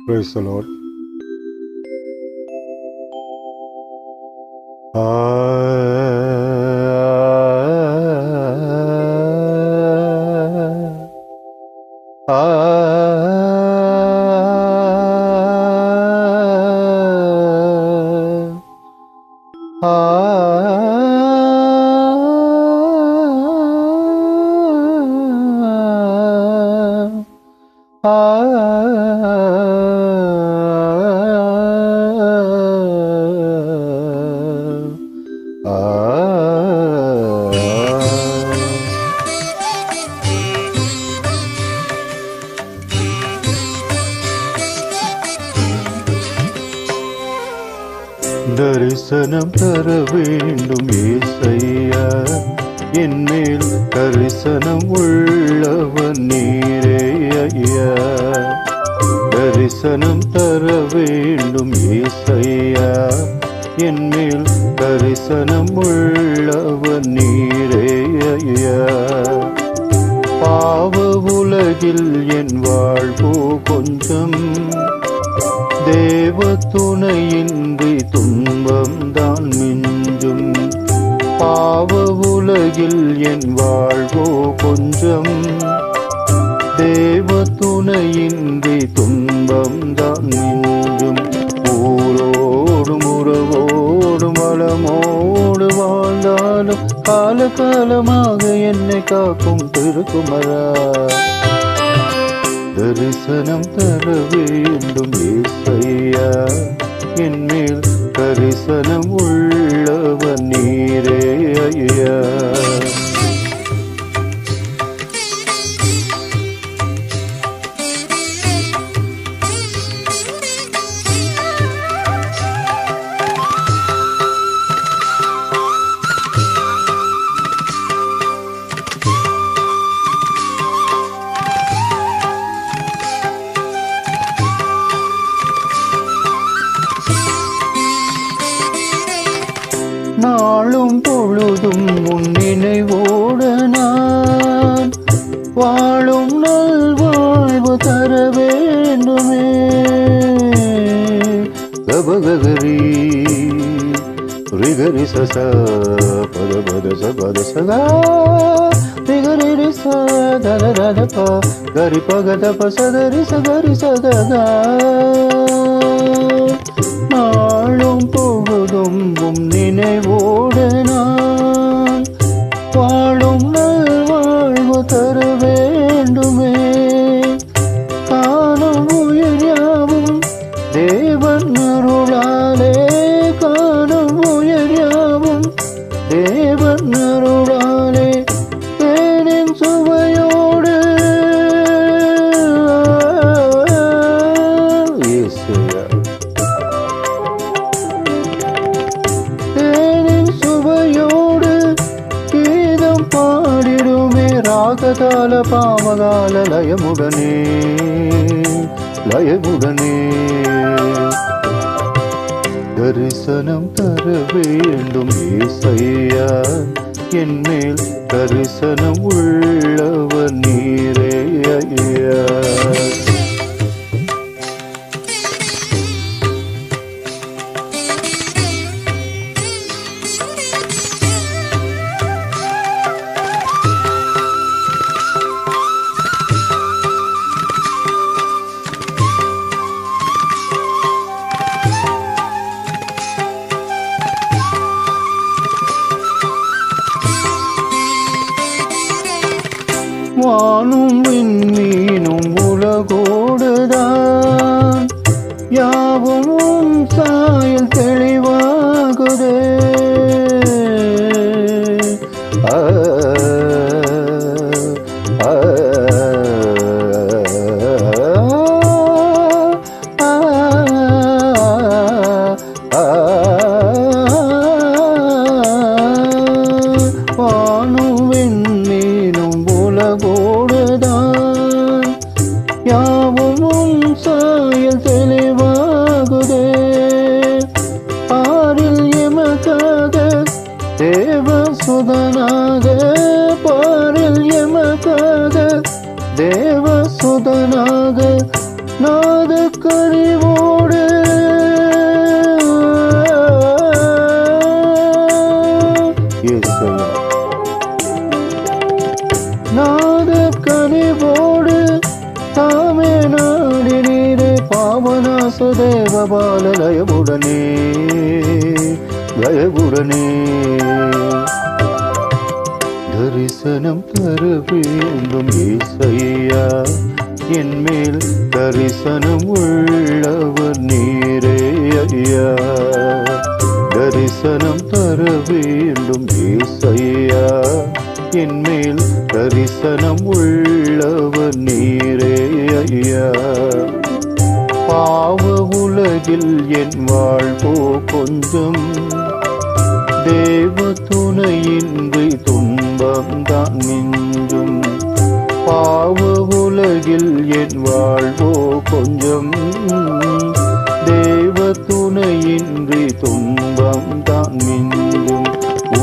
Praise the Lord. தரிசனம் தர வேண்டும் ஏசையா, என்மேல் தரிசனம் உள்ளவன் நீரே ஐயா. தரிசனம் தர வேண்டும் ஏசையா, என்மேல் தரிசனம் உள்ளவன் நீரே ஐயா. பாவ உலகில் என் வாழ்வோ கொஞ்சம், தேவ துணையின்றி துன்பம் தான் மிஞ்சும். பாவ உலகில் என் வாழ்வோ கொஞ்சம், தேவ துணையின்றி துன்பம் தான் மிஞ்சும். ஊரோடும் உறவோடும் வளமோடு வாழ்ந்தாலும் காலகாலமாக என்னை காக்கும் திருக்குமரா. தரிசனம் தர வேண்டும் ஏசையா, என்மேல் தரிசனம் உள்ளவன் நீரே ஐயா. நாளும் பொழுதும் உன் நினைவோடு நான் வாழும் நல்வாழ்வு தர வேண்டுமே. கபகரி ரிகரி சச பத பத சபத சகா ரிகரி சதரதப கரி பகத பசதரி சகரி சதகா. நாளும் பொழுதும் உம் நினைவோடு நான் வாழும் நல்வாழ்வு தர வேண்டுமே. காணும் உயிர் யாவும் தேவன் அருளாலே, காணும் உயிர் யாவும் தேவன் அருளாலே. தேனின் சுவையோடு ராகதால பாமகால லயமுடனே லயமுடனே. தரிசனம் தர வேண்டும் ஏசையா, என்மேல் தரிசனம் உள்ளவன் நீரே ஐயா. வானும் விண்மீனும் உலகோடுதான் யாவும் சாயல் தெளிவாகுதே. வானும் விண்மீனும் உலகோடுதான் யாவும் சாயல் தெளிவாகுதே. பாரில் எமக்காக தேவ சுதனாக, பாரில் எமக்காக தேவ சுதனாக நாத கனிவோடு நாத கனிவோடு தாமே நாடினீரே பாவநாச தேவ பாலலயமுடனே தயவுடனே தரிசனம் தர வேண்டும் ஏசையா என் மேல் தரிசனம் உள்ளவர் நீரே ஐயா தரிசனம் தர வேண்டும் ஏசையா என் மேல் தரிசனம் உள்ளவர் நீரே ஐயா பாவ உலகில் என் வாழ்வோ கொஞ்சம் தேவ துணையின்றி துன்பம் தான் மிஞ்சும் பாவ உலகில் என் வாழ்வோ கொஞ்சம் தேவ துணையின்றி துன்பம் தான் மிஞ்சும்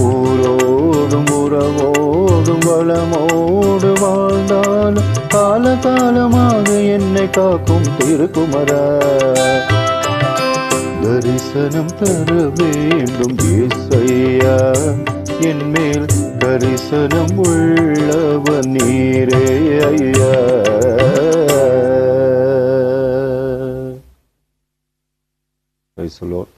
ஊரோடும் உறவோடும் வளமோடு வாழ்ந்தாலும் காலகாலமாக என்னை காக்கும் திருக்குமரா தரிசனம் தர வேண்டும் ஏசையா என் மேல் தரிசனம் உள்ளவர் நீரே ஐயா. Praise the Lord.